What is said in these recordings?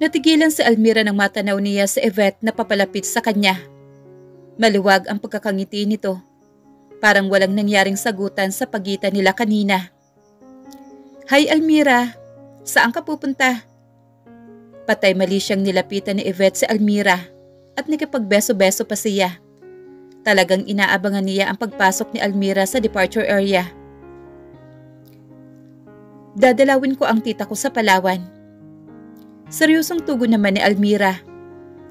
Natigilan si Almira nang matanaw niya si Yvette na papalapit sa kanya. Maluwag ang pagkakangiti nito. Parang walang nangyaring sagutan sa pagitan nila kanina. "Hi Almira, saan ka pupunta?" Patay mali siyang nilapitan ni Yvette si Almira at nakipagbeso-beso pa siya. Talagang inaabangan niya ang pagpasok ni Almira sa departure area. "Dadalawin ko ang tita ko sa Palawan." Seryosong tugon naman ni Almira.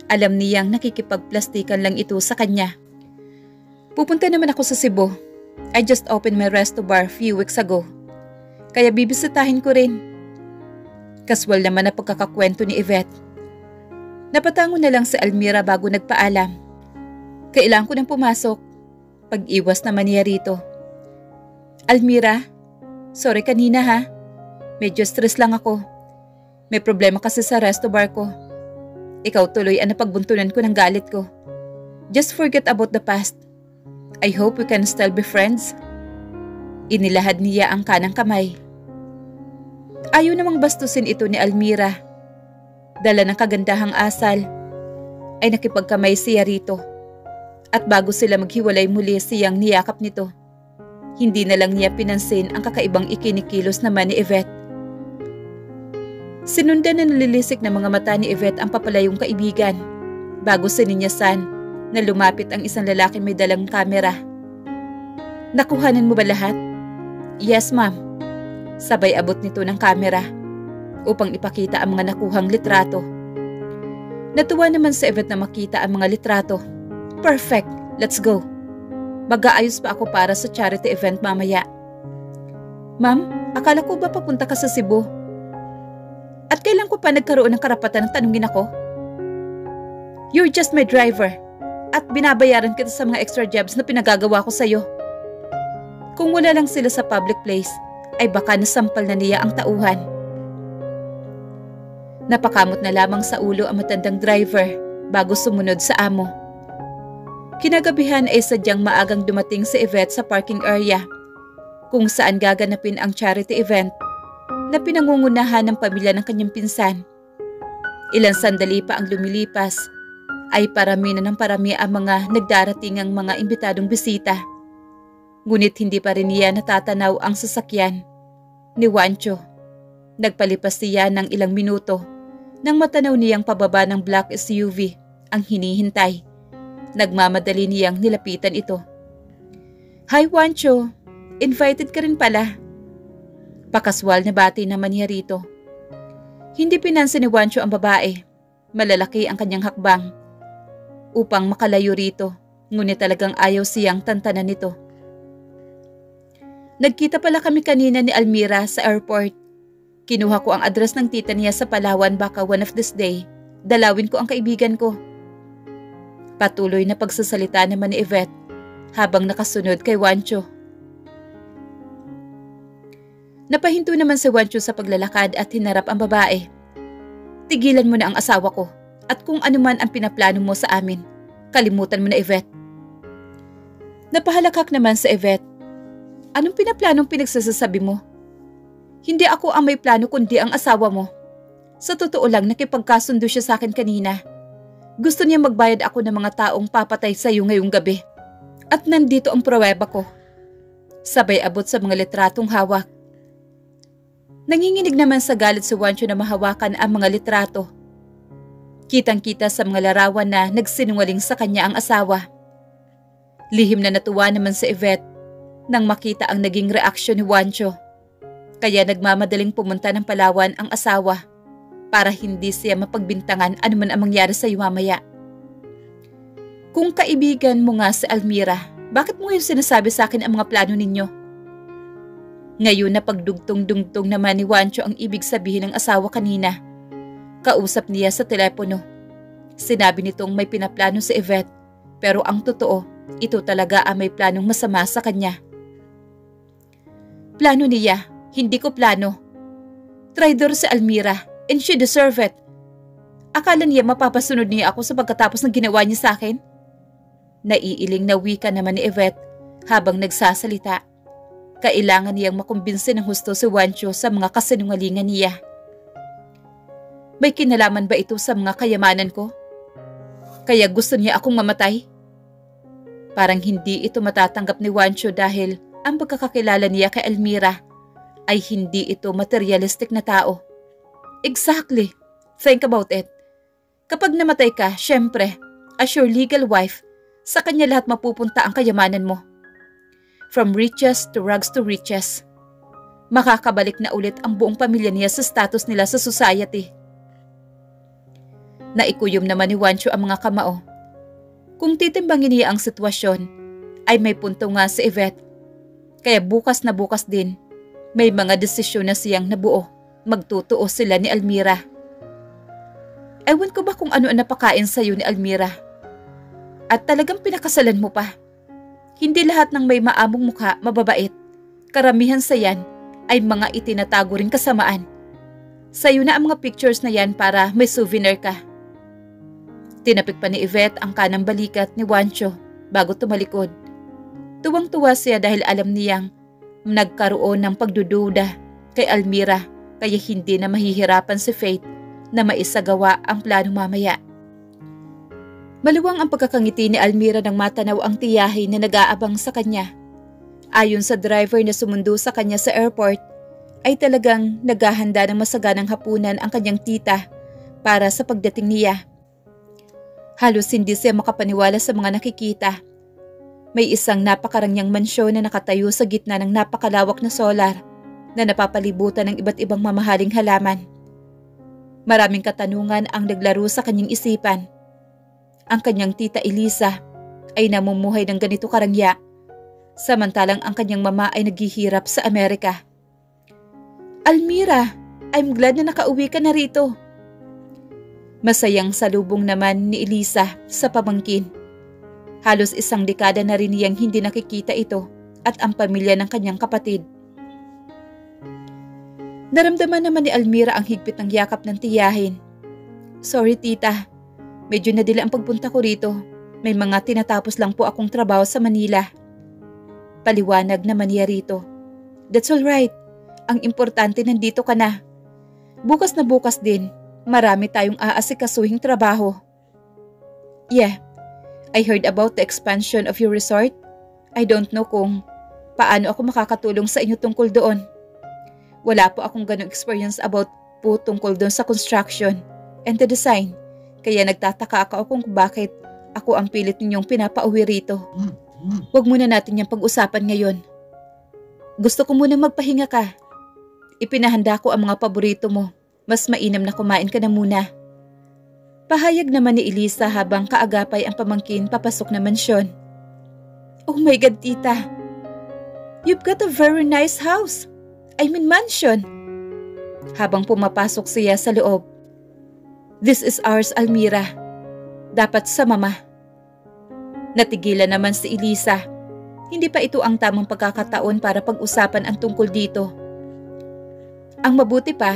Alam niyang nakikipagplastikan lang ito sa kanya. "Pupunta naman ako sa Cebu. I just opened my resto bar few weeks ago. Kaya bibisitahin ko rin." Kaswal naman na pagkakakwento ni Yvette. Napatango na lang si Almira bago nagpaalam. "Kailangan ko nang pumasok." Pag-iwas naman niya rito. "Almira, sorry kanina ha. Medyo stress lang ako. May problema kasi sa resto bar ko. Ikaw tuloy ang napagbuntunan ko ng galit ko. Just forget about the past. I hope we can still be friends." Inilahad niya ang kanang kamay. Ayaw namang bastusin ito ni Almira. Dala ng kagandahang asal, ay nakipagkamay siya rito. At bago sila maghiwalay muli siyang niyakap nito. Hindi na lang niya pinansin ang kakaibang ikinikilos naman ni Yvette. Sinundan na nalilisik ng mga mata ni Yvette ang papalayong kaibigan bago sininyasan na lumapit ang isang lalaki may dalang kamera. "Nakuhanan mo ba lahat?" "Yes, ma'am." Sabay abot nito ng kamera upang ipakita ang mga nakuhang litrato. Natuwa naman si Yvette na makita ang mga litrato. "Perfect, let's go. Mag-aayos pa ako para sa charity event mamaya." "Ma'am, akala ko ba papunta ka sa Cebu? At kailan ko pa nagkaroon ng karapatan ng tanungin ako? You're just my driver at binabayaran kita sa mga extra jobs na pinagagawa ko sa'yo. Kung wala lang sila sa public place, ay baka nasampal na niya ang tauhan." Napakamot na lamang sa ulo ang matandang driver bago sumunod sa amo. Kinagabihan ay sadyang maagang dumating si Yvette sa parking area kung saan gaganapin ang charity event na pinangungunahan ng pamilya ng kanyang pinsan. Ilang sandali pa ang lumilipas ay parami na ng parami ang mga nagdaratingang mga imbitadong bisita. Ngunit hindi pa rin niya natatanaw ang sasakyan ni Juancho. Nagpalipas siya ng ilang minuto nang matanaw niyang pababa ng black SUV ang hinihintay. Nagmamadali niyang nilapitan ito. "Hi Juancho, invited ka rin pala." Pakaswal na bati naman niya rito. Hindi pinansin ni Juancho ang babae. Malalaki ang kanyang hakbang upang makalayo rito, ngunit talagang ayaw siyang tantanan nito. "Nagkita pala kami kanina ni Almira sa airport. Kinuha ko ang address ng tita niya sa Palawan, baka one of this day dalawin ko ang kaibigan ko." Patuloy na pagsasalita naman ni Yvette habang nakasunod kay Juancho. Napahinto naman si Juancho sa paglalakad at hinarap ang babae. "Tigilan mo na ang asawa ko at kung ano man ang pinaplano mo sa amin, kalimutan mo na, Yvette." Napahalakak naman si Yvette. "Anong pinaplanong pinagsasasabi mo? Hindi ako ang may plano kundi ang asawa mo. Sa totoo lang nakipagkasundo siya sa akin kanina. Gusto niya magbayad ako ng mga taong papatay sa iyo ngayong gabi. At nandito ang pruweba ko." Sabay abot sa mga litratong hawak. Nanginginig naman sa galit si Juancho na mahawakan ang mga litrato. Kitang-kita sa mga larawan na nagsinungaling sa kanya ang asawa. Lihim na natuwa naman si Yvette nang makita ang naging reaksyon ni Juancho. Kaya nagmamadaling pumunta ng Palawan ang asawa para hindi siya mapagbintangan anuman ang mangyari sa iyo mamaya. "Kung kaibigan mo nga si Almira, bakit mo ngayon sinasabi sa akin ang mga plano ninyo?" Ngayon na pagdugtong-dugtong naman ni Juancho ang ibig sabihin ng asawa kanina. Kausap niya sa telepono. Sinabi nitong may pinaplano si Yvette, pero ang totoo, ito talaga ang may planong masama sa kanya. "Plano niya, hindi ko plano. Traidor si Almira and she deserve it. Akala niya mapapasunod niya ako sa pagkatapos ng ginawa niya sa akin? Naiiling na wika naman ni Yvette habang nagsasalita. Kailangan niyang makumbinsi ng husto si Juancho sa mga kasinungalingan niya. May kinalaman ba ito sa mga kayamanan ko? Kaya gusto niya akong mamatay? Parang hindi ito matatanggap ni Juancho dahil ang pagkakakilala niya kay Almira ay hindi ito materialistic na tao. Exactly. Think about it. Kapag namatay ka, syempre, as your legal wife, sa kanya lahat mapupunta ang kayamanan mo. From riches to rags to riches. Makakabalik na ulit ang buong pamilya niya sa status nila sa society. Naikuyom naman ni Juancho ang mga kamao. Kung titimbangin niya ang sitwasyon, ay may punto nga si Yvette. Kaya bukas na bukas din, may mga desisyon na siyang nabuo. Magtutuo sila ni Almira. Ewan ko ba kung ano ang napakain sa'yo ni Almira? At talagang pinakasalan mo pa. Hindi lahat ng may maamong mukha mababait. Karamihan sa yan ay mga itinatago ring kasamaan. Sa'yo na ang mga pictures na yan para may souvenir ka. Tinapik pa ni Yvette ang kanang balikat ni Juancho bago tumalikod. Tuwang-tuwa siya dahil alam niyang nagkaroon ng pagdududa kay Almira kaya hindi na mahihirapan si Faith na maisagawa ang plano mamaya. Maluwang ang pagkakangiti ni Almira nang matanaw ang tiyahin na nag-aabang sa kanya. Ayon sa driver na sumundo sa kanya sa airport, ay talagang naghahanda ng masaganang hapunan ang kanyang tita para sa pagdating niya. Halos hindi siya makapaniwala sa mga nakikita. May isang napakarangyang mansyon na nakatayo sa gitna ng napakalawak na solar na napapalibutan ng iba't ibang mamahaling halaman. Maraming katanungan ang naglaro sa kanyang isipan. Ang kanyang tita Elisa ay namumuhay ng ganito karangya, samantalang ang kanyang mama ay naghihirap sa Amerika. Almira, I'm glad na nakauwi ka na rito. Masayang salubong naman ni Elisa sa pamangkin. Halos isang dekada na rin niyang hindi nakikita ito at ang pamilya ng kanyang kapatid. Naramdaman naman ni Almira ang higpit ng yakap ng tiyahin. Sorry tita, medyo nadila ang pagpunta ko rito. May mga tinatapos lang po akong trabaho sa Manila. Paliwanag naman niya rito. That's all right. Ang importante nandito ka na. Bukas na bukas din, marami tayong aasikasuhing trabaho. Yeah, I heard about the expansion of your resort. I don't know kung paano ako makakatulong sa inyo tungkol doon. Wala po akong ganong experience about po tungkol doon sa construction and the design. Kaya nagtataka ako kung bakit ako ang pilit ninyong pinapauwi rito. Huwag muna natin yung pag-usapan ngayon. Gusto ko muna magpahinga ka. Ipinahanda ko ang mga paborito mo. Mas mainam na kumain ka na muna. Pahayag naman ni Elisa habang kaagapay ang pamangkin papasok na mansyon. Oh my God, tita. You've got a very nice house. I mean mansion. Habang pumapasok siya sa loob. This is ours, Almira. Dapat sa mama. Natigilan naman si Elisa. Hindi pa ito ang tamang pagkakataon para pag-usapan ang tungkol dito. Ang mabuti pa,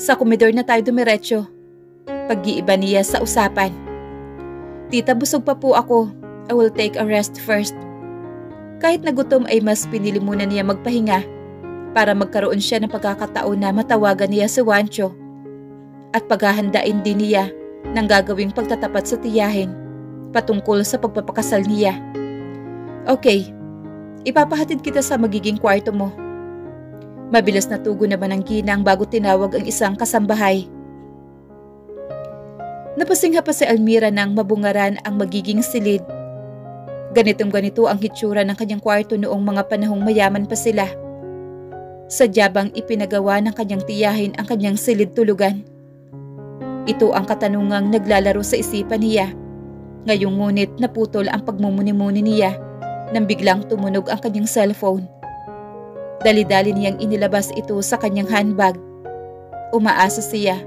sa komedor na tayo dumiretso. Pag-iiba niya sa usapan. Tita, busog pa po ako. I will take a rest first. Kahit nagutom ay mas pinili muna niya magpahinga para magkaroon siya ng pagkakataon na matawagan niya si Juancho at paghahandain din niya ng gagawing pagtatapat sa tiyahin patungkol sa pagpapakasal niya. Okay, ipapahatid kita sa magiging kwarto mo. Mabilis na tugon naman ang ginang bago tinawag ang isang kasambahay. Napasingha pa si Almira nang mabungaran ang magiging silid. Ganitong-ganito ang hitsura ng kanyang kwarto noong mga panahong mayaman pa sila. Sadya bang ipinagawa ng kanyang tiyahin ang kanyang silid tulugan? Ito ang katanungang naglalaro sa isipan niya. Ngayong ngunit naputol ang pagmumuni-muni niya nang biglang tumunog ang kanyang cellphone. Dali-dali niyang inilabas ito sa kanyang handbag. Umaasa siya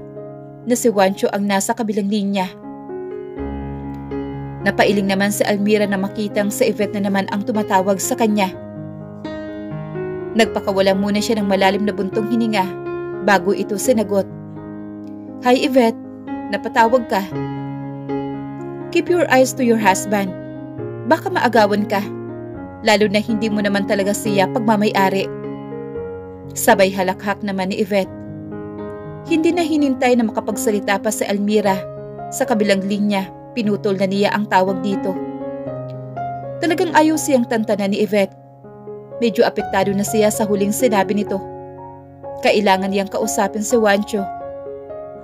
na si Juancho ang nasa kabilang linya. Napailing naman si Almira na makitang si Yvette na naman ang tumatawag sa kanya. Nagpakawala muna siya ng malalim na buntong hininga bago ito sinagot. Hi Yvette, napatawag ka. Keep your eyes to your husband. Baka maagawan ka, lalo na hindi mo naman talaga siya pagmamay-ari. Sabay halakhak naman ni Yvette. Hindi na hinintay na makapagsalita pa si Almira. Sa kabilang linya, pinutol na niya ang tawag dito. Talagang ayaw siyang tantanan ni Yvette. Medyo apektado na siya sa huling sinabi nito. Kailangan niyang kausapin si Juancho.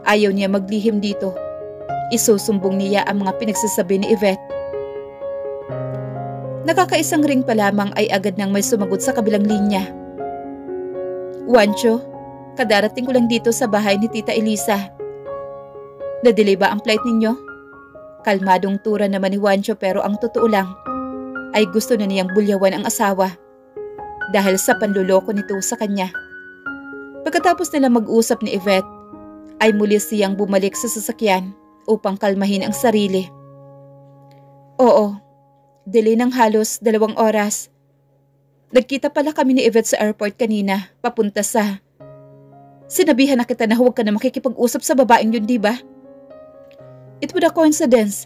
Ayaw niya maglihim dito. Isusumbong niya ang mga pinagsasabi ni Yvette. Nakakaisang ring pa lamang ay agad nang may sumagot sa kabilang linya. Juancho, kadarating ko lang dito sa bahay ni Tita Elisa. Na-delay ba ang flight ninyo? Kalmadong tura naman ni Juancho pero ang totoo lang ay gusto na niyang bulyawan ang asawa dahil sa panluloko nito sa kanya. Pagkatapos nila mag-usap ni Yvette, ay muli siyang bumalik sa sasakyan upang kalmahin ang sarili. Oo, delay ng halos 2 oras. Nagkita pala kami ni Yvette sa airport kanina, papunta sa... Sinabihan na kita na huwag ka na makikipag-usap sa babaeng yun, di ba? It was a coincidence.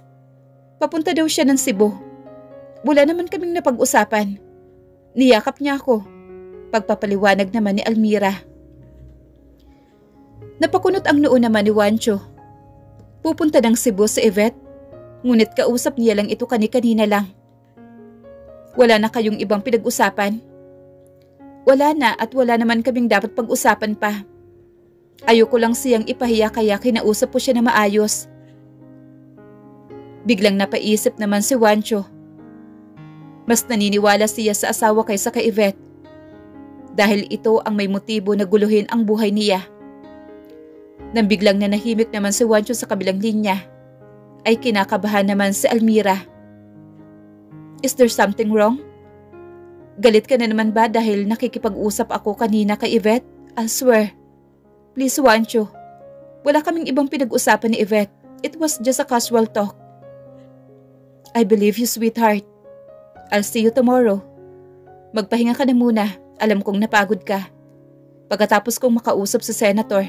Papunta daw siya ng Cebu. Wala naman kaming napag-usapan. Niyakap niya ako. Pagpapaliwanag naman ni Almira. Napakunot ang noo naman ni Juancho. Pupunta ng Cebu si Yvette, ngunit kausap niya lang ito kanina lang. Wala na kayong ibang pinag-usapan? Wala na at wala naman kaming dapat pag-usapan pa. Ayoko lang siyang ipahiya kaya kinausap ko siya na maayos. Biglang napaisip naman si Juancho. Mas naniniwala siya sa asawa kaysa kay Yvette. Dahil ito ang may motibo na guluhin ang buhay niya. Nang biglang nanahimik naman si Juancho sa kabilang linya, ay kinakabahan naman si Almira. Is there something wrong? Galit ka na naman ba dahil nakikipag-usap ako kanina kay Yvette? I swear. Please Juancho, wala kaming ibang pinag-usapan ni Yvette. It was just a casual talk. I believe you, sweetheart. I'll see you tomorrow. Magpahinga ka na muna. Alam kong napagod ka. Pagkatapos kong makausap sa senator,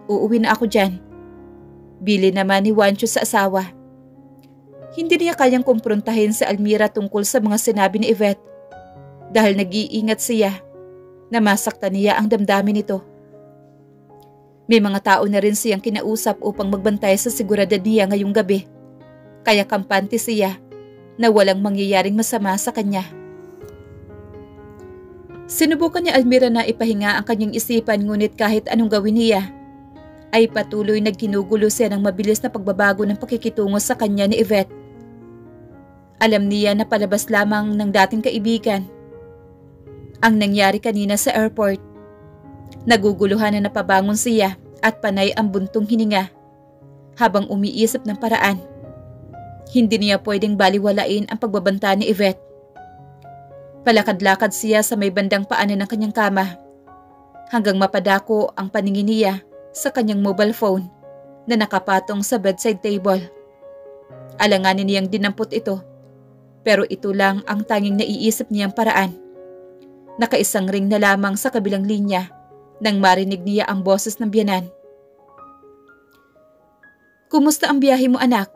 uuwi na ako dyan. Bili naman ni Juancho sa asawa. Hindi niya kayang kumprontahin si Almira tungkol sa mga sinabi ni Yvette dahil nag-iingat siya na masaktan niya ang damdamin nito. May mga tao na rin siyang kinausap upang magbantay sa seguridad niya ngayong gabi. Kaya kampante siya na walang mangyayaring masama sa kanya. Sinubukan ni Almira na ipahinga ang kanyang isipan ngunit kahit anong gawin niya, ay patuloy na ginugulo siya ng mabilis na pagbabago ng pakikitungo sa kanya ni Yvette. Alam niya na palabas lamang ng dating kaibigan. Ang nangyari kanina sa airport, naguguluhan na napabangon siya at panay ang buntong hininga habang umiisip ng paraan. Hindi niya pwedeng baliwalain ang pagbabanta ni Yvette. Palakad-lakad siya sa may bandang paanan ng kanyang kama hanggang mapadako ang paningin niya sa kanyang mobile phone na nakapatong sa bedside table. Alanganin niyang dinampot ito, pero ito lang ang tanging naiisip niyang paraan. Nakaisang ring na lamang sa kabilang linya nang marinig niya ang boses ng biyanan. Kumusta ang biyahe mo, anak?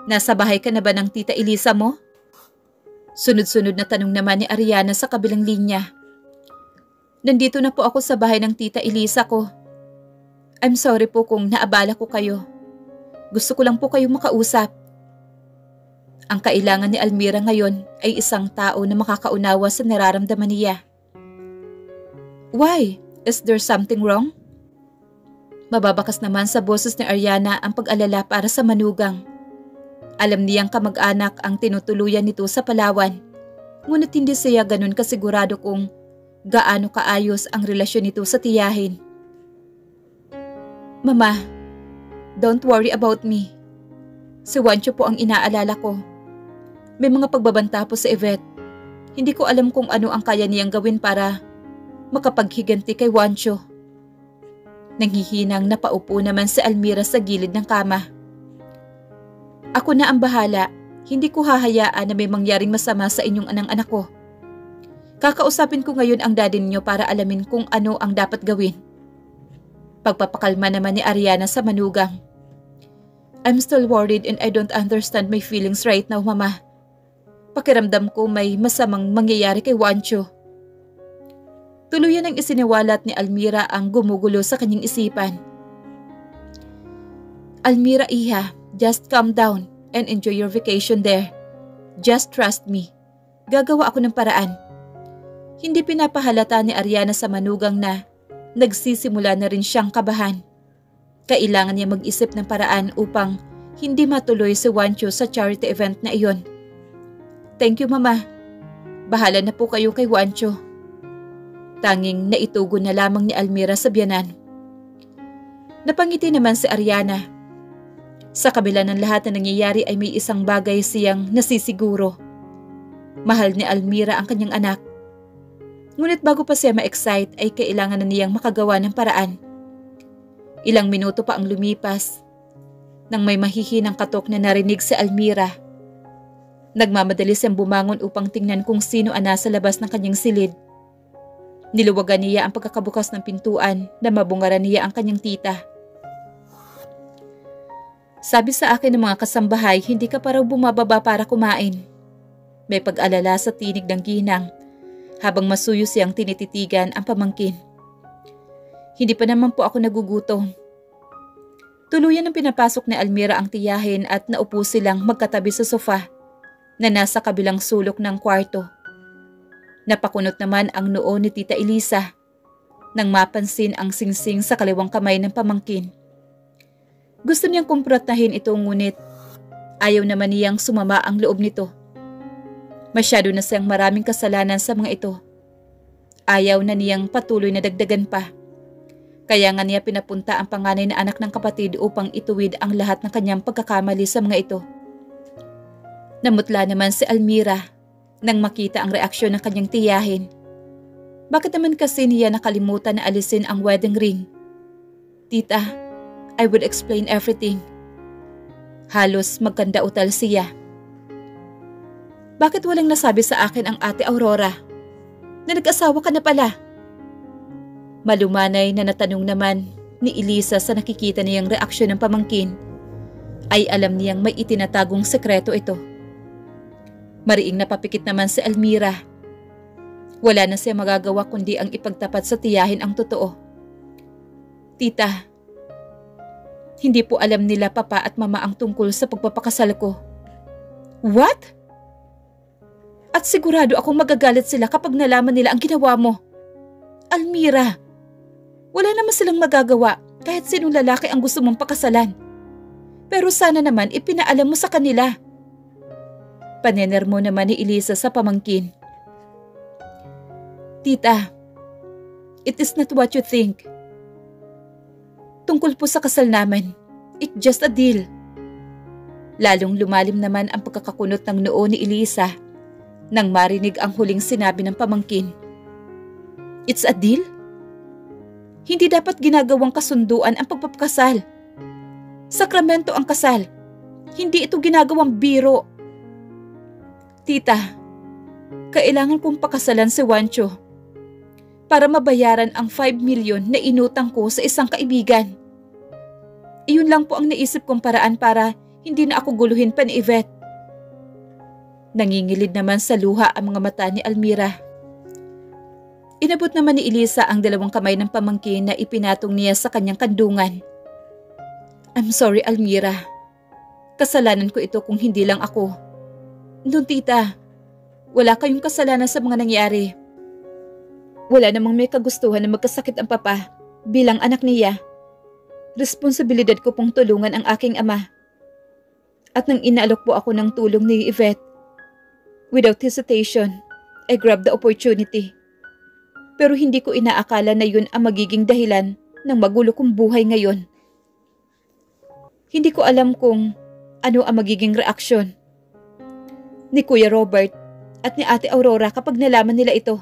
Nasa bahay ka na ba ng Tita Elisa mo? Sunod-sunod na tanong naman ni Ariana sa kabilang linya. Nandito na po ako sa bahay ng Tita Elisa ko. I'm sorry po kung naabala ko kayo. Gusto ko lang po kayong makausap. Ang kailangan ni Almira ngayon ay isang tao na makakaunawa sa nararamdaman niya. Why? Is there something wrong? Mababakas naman sa boses ni Ariana ang pag-alala para sa manugang. Alam niyang kamag-anak ang tinutuluyan nito sa Palawan, ngunit hindi siya ganun kasigurado kung gaano kaayos ang relasyon nito sa tiyahin. Mama, don't worry about me. Si Juancho po ang inaalala ko. May mga pagbabanta po sa Yvette. Hindi ko alam kung ano ang kaya niyang gawin para makapaghiganti kay Juancho. Nanghihinang napaupo naman si Almira sa gilid ng kama. Ako na ang bahala. Hindi ko hahayaan na may mangyaring masama sa inyong anak ko. Kakausapin ko ngayon ang daddy niyo para alamin kung ano ang dapat gawin. Pagpapakalma naman ni Ariana sa manugang. I'm still worried and I don't understand my feelings right now, Mama. Pakiramdam ko may masamang mangyayari kay Juancho. Tuluyan ang isiniwalat ni Almira ang gumugulo sa kanyang isipan. Almira, iha, just calm down and enjoy your vacation there. Just trust me. Gagawa ako ng paraan. Hindi pinapahalata ni Ariana sa manugang na nagsisimula na rin siyang kabahan. Kailangan niya mag-isip ng paraan upang hindi matuloy si Juancho sa charity event na iyon. Thank you, Mama. Bahala na po kayo kay Juancho. Tanging naitugon na lamang ni Almira sa biyanan. Napangiti naman si Ariana. Sa kabila ng lahat na nangyayari ay may isang bagay siyang nasisiguro. Mahal ni Almira ang kanyang anak. Ngunit bago pa siya ma-excite ay kailangan na niyang makagawa ng paraan. Ilang minuto pa ang lumipas nang may mahihinang katok na narinig si Almira. Nagmamadali siyang bumangon upang tingnan kung sino ang nasa labas ng kanyang silid. Niluwagan niya ang pagkakabukas ng pintuan na mabungaran niya ang kanyang tita. Sabi sa akin ng mga kasambahay, hindi ka pa raw bumababa para kumain. May pag-alala sa tinig ng ginang habang masuyo siyang tinititigan ang pamangkin. Hindi pa naman po ako nagugutom. Tuluyan ng pinapasok ni Almira ang tiyahin at naupo silang magkatabi sa sofa na nasa kabilang sulok ng kwarto. Napakunot naman ang noo ni Tita Elisa nang mapansin ang singsing sa kaliwang kamay ng pamangkin. Gusto niyang kumprontahin ito ngunit ayaw naman niyang sumama ang loob nito. Masyado na siyang maraming kasalanan sa mga ito. Ayaw na niyang patuloy na dagdagan pa. Kaya nga niya pinapunta ang panganay na anak ng kapatid upang ituwid ang lahat ng kanyang pagkakamali sa mga ito. Namutla naman si Almira nang makita ang reaksyon ng kanyang tiyahin. Bakit naman kasi niya nakalimutan na alisin ang wedding ring? Tita, I would explain everything. Halos magkanda-utal siya. Bakit walang nasabi sa akin ang ate Aurora na nag-asawa ka na pala? Malumanay na natanong naman ni Elisa sa nakikita niyang reaksyon ng pamangkin ay alam niyang may itinatagong sekreto ito. Mariing napapikit naman si Almira. Wala na siya magagawa kundi ang ipagtapat sa tiyahin ang totoo. Tita, hindi po alam nila papa at mama ang tungkol sa pagpapakasal ko. What? At sigurado akong magagalit sila kapag nalaman nila ang ginawa mo. Almira, wala naman silang magagawa kahit sinong lalaki ang gusto mong pakasalan. Pero sana naman ipinaalam mo sa kanila. Panenermo naman ni Elisa sa pamangkin. Tita, it is not what you think. Tungkol po sa kasal namin, it's just a deal. Lalong lumalim naman ang pagkakakunot ng noo ni Elisa nang marinig ang huling sinabi ng pamangkin. It's a deal? Hindi dapat ginagawang kasunduan ang pagpapakasal. Sakramento ang kasal. Hindi ito ginagawang biro. Tita, kailangan kong pakasalan si Juancho para mabayaran ang 5 million na inutang ko sa isang kaibigan. Iyon lang po ang naisip kong paraan para hindi na ako guluhin pa ni Yvette. Nangingilid naman sa luha ang mga mata ni Almira. Inabot naman ni Elisa ang dalawang kamay ng pamangkin na ipinatong niya sa kanyang kandungan. I'm sorry, Almira. Kasalanan ko ito kung hindi lang ako. Noon, tita, wala kayong kasalanan sa mga nangyari. Wala namang may kagustuhan na magkasakit ang papa bilang anak niya. Responsibilidad ko pong tulungan ang aking ama. At nang inaalok po ako ng tulong ni Yvette, without hesitation, I grabbed the opportunity. Pero hindi ko inaakala na yun ang magiging dahilan ng magulo kong buhay ngayon. Hindi ko alam kung ano ang magiging reaksyon ni Kuya Robert at ni Ate Aurora kapag nalaman nila ito.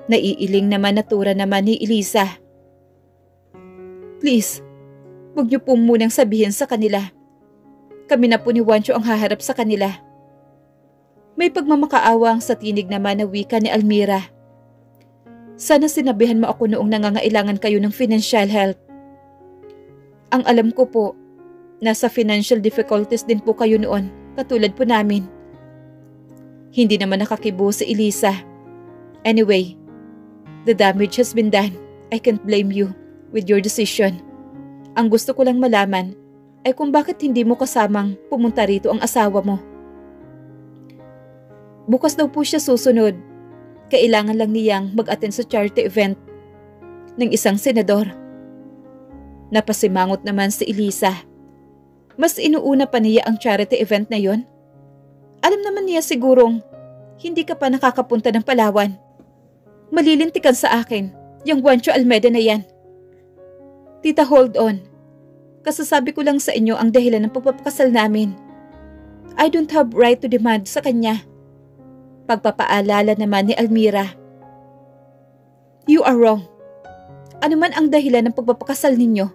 Naiiling naman natura naman ni Elisa. Please, huwag niyo pong munang sabihin sa kanila. Kami na po ni Juancho ang haharap sa kanila. May pagmamakaawang sa tinig naman na wika ni Almira. Sana sinabihan mo ako noong nangangailangan kayo ng financial help. Ang alam ko po, Nasa financial difficulties din po kayo noon, katulad po namin. Hindi naman nakakibo si Elisa. Anyway, the damage has been done. I can't blame you with your decision. Ang gusto ko lang malaman ay kung bakit hindi mo kasamang pumunta rito ang asawa mo. Bukas daw po siya susunod. Kailangan lang niyang mag-attend sa charity event ng isang senador. Napasimangot naman si Elisa. Mas inuuna pa niya ang charity event na yon. Alam naman niya sigurong hindi ka pa nakakapunta ng Palawan. Malilintikan sa akin yung Juancho Almeda na yan. Tita, hold on. Kasasabi ko lang sa inyo ang dahilan ng pagpapakasal namin. I don't have right to demand sa kanya. Pagpapaalala naman ni Almira. You are wrong. Ano man ang dahilan ng pagpapakasal ninyo,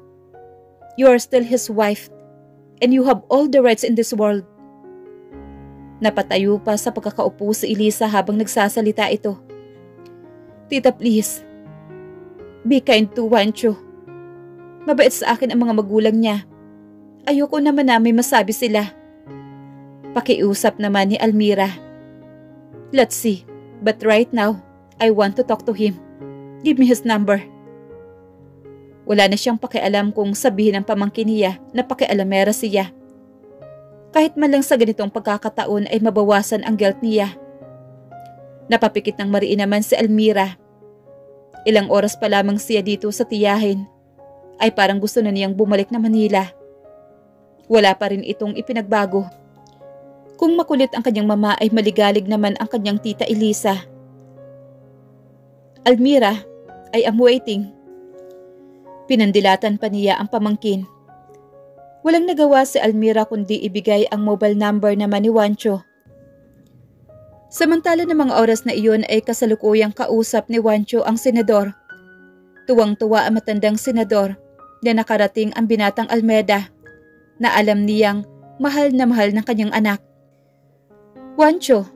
you are still his wife and you have all the rights in this world. Napatayo pa sa pagkakaupo si Elisa habang nagsasalita ito. Tita, please. Be kind to Juancho. Mabait sa akin ang mga magulang niya. Ayoko naman na may masabi sila. Pakiusap naman ni Almira. Let's see, but right now, I want to talk to him. Give me his number. Wala na siyang pakialam kung sabihin ng pamangkin niya na pakialamera siya. Kahit man lang sa ganitong pagkakataon ay mabawasan ang guilt niya. Napapikit ng mariin naman si Almira. Ilang oras pa lamang siya dito sa tiyahin ay parang gusto na niyang bumalik na Manila. Wala pa rin itong ipinagbago. Kung makulit ang kanyang mama ay maligalig naman ang kanyang tita Elisa. Almira, I am waiting. Pinandilatan pa niya ang pamangkin. Walang nagawa si Almira kundi ibigay ang mobile number naman ni Juancho. Samantala ng mga oras na iyon ay kasalukuyang kausap ni Juancho ang senador. Tuwang-tuwa ang matandang senador na nakarating ang binatang Almeda na alam niyang mahal na mahal ng kanyang anak. Juancho,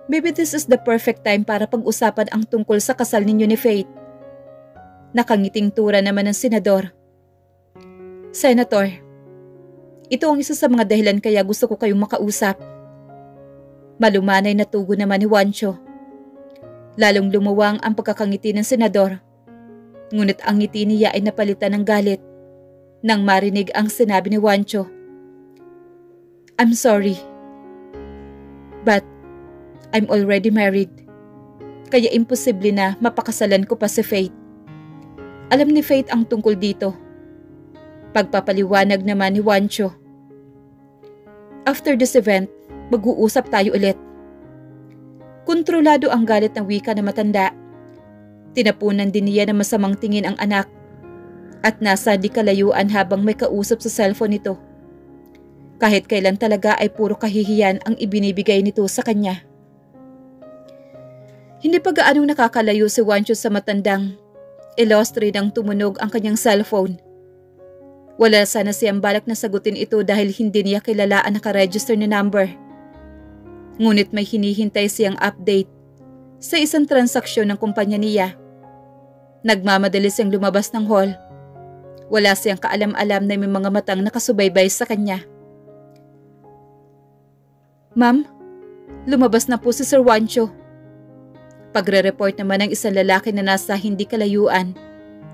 maybe this is the perfect time para pag-usapan ang tungkol sa kasal ninyo ni Faith. Nakangiting tura naman ng senador. Senator, ito ang isa sa mga dahilan kaya gusto ko kayong makausap. Malumanay na tugo naman ni Juancho. Lalong lumuwang ang pagkakangiti ng senador. Ngunit ang ngiti niya ay napalitan ng galit nang marinig ang sinabi ni Juancho. I'm sorry, but I'm already married. Kaya imposible na mapakasalan ko pa si Faith. Alam ni Faith ang tungkol dito. Pagpapaliwanag naman ni Juancho. After this event, mag-uusap tayo ulit. Kontrolado ang galit ng wika na matanda. Tinapunan din niya ng masamang tingin ang anak at nasa di kalayuan habang may kausap sa cellphone nito. Kahit kailan talaga ay puro kahihiyan ang ibinibigay nito sa kanya. Hindi pa gaanong nakakalayo si Juancho sa matandang ilostre nang tumunog ang kanyang cellphone. Wala sana siyang balak na sagutin ito dahil hindi niya kilala ang nakaregister na number. Ngunit may hinihintay siyang update sa isang transaksyon ng kumpanya niya. Nagmamadali siyang lumabas ng hall. Wala siyang kaalam-alam na may mga matang nakasubaybay sa kanya. Ma'am, lumabas na po si Sir Juancho. Pagre-report naman ng isang lalaki na nasa hindi kalayuan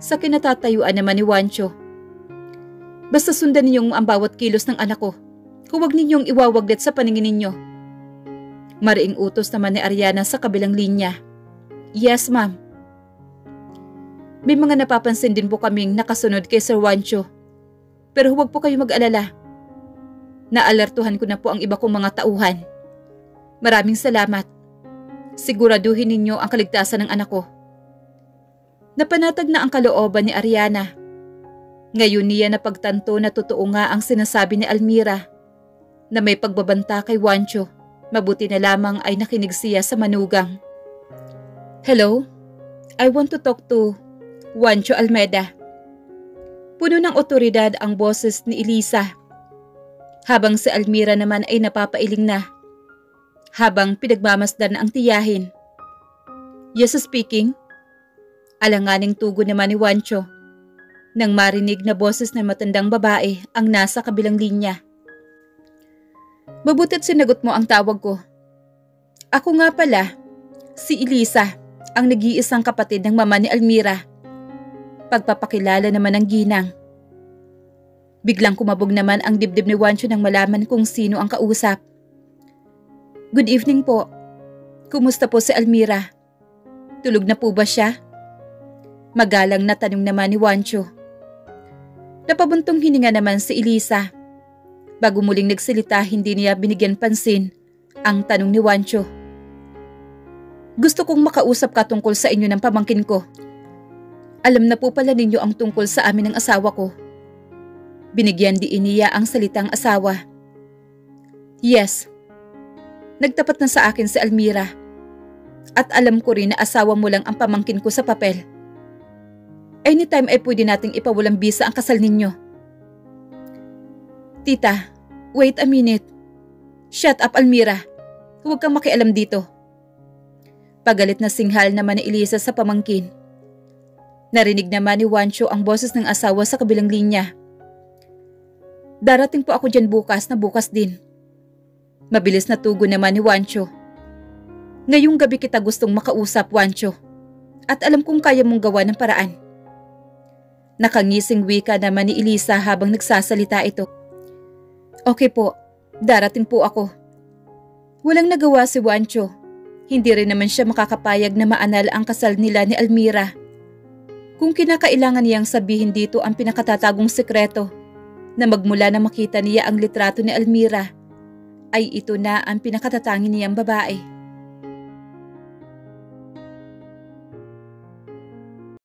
sa kinatatayuan naman ni Juancho. Basta sundan ninyong ang bawat kilos ng anak ko. Huwag ninyong iwawaglit sa paningin ninyo. Mariing utos naman ni Ariana sa kabilang linya. Yes, ma'am. May mga napapansin din po kaming nakasunod kay Sir Juancho. Pero huwag po kayo mag-alala. Naalertuhan ko na po ang iba kong mga tauhan. Maraming salamat. Siguraduhin ninyo ang kaligtasan ng anak ko. Napanatag na ang kalooban ni Ariana. Ngayon niya napagtanto na totoo nga ang sinasabi ni Almira na may pagbabanta kay Juancho. Mabuti na lamang ay nakinig siya sa manugang. Hello? I want to talk to Juancho Almeda. Puno ng otoridad ang boses ni Elisa. Habang si Almira naman ay napapailing na. Habang pinagmamasdan ang tiyahin. Yes, speaking. Alanganing tugon naman ni Juancho. nang marinig na boses ng matandang babae ang nasa kabilang linya. Mabuti't sinagot mo ang tawag ko. Ako nga pala, si Elisa, ang nag-iisang kapatid ng mama ni Almira. Pagpapakilala naman ng ginang. Biglang kumabog naman ang dibdib ni Juancho nang malaman kung sino ang kausap. Good evening po. Kumusta po si Almira? Tulog na po ba siya? Magalang na tanong naman ni Juancho. Napabuntong hininga naman si Elisa. Bago muling nagsalita, hindi niya binigyan pansin ang tanong ni Juancho. Gusto kong makausap ka tungkol sa inyo ng pamangkin ko. Alam na po pala ninyo ang tungkol sa amin ng asawa ko. Binigyan diin niya ang salitang asawa. Yes. Nagtapat na sa akin si Almira. At alam ko rin na asawa mo lang ang pamangkin ko sa papel. Anytime ay pwede nating ipawalang bisa ang kasal ninyo. Tita, wait a minute. Shut up, Almira. Huwag kang makialam dito. Pagalit na singhal naman ni Elisa sa pamangkin. Narinig naman ni Juancho ang boses ng asawa sa kabilang linya. Darating po ako dyan bukas na bukas din. Mabilis na tugon naman ni Juancho. Ngayong gabi kita gustong makausap, Juancho. At alam kong kaya mong gawa ng paraan. Nakangising wika naman ni Elisa habang nagsasalita ito. Okay po, darating po ako. Walang nagawa si Juancho. Hindi rin naman siya makakapayag na maanal ang kasal nila ni Almira. Kung kinakailangan niyang sabihin dito ang pinakatatagong sekreto na magmula na makita niya ang litrato ni Almira, ay ito na ang pinakatatangin niyang babae.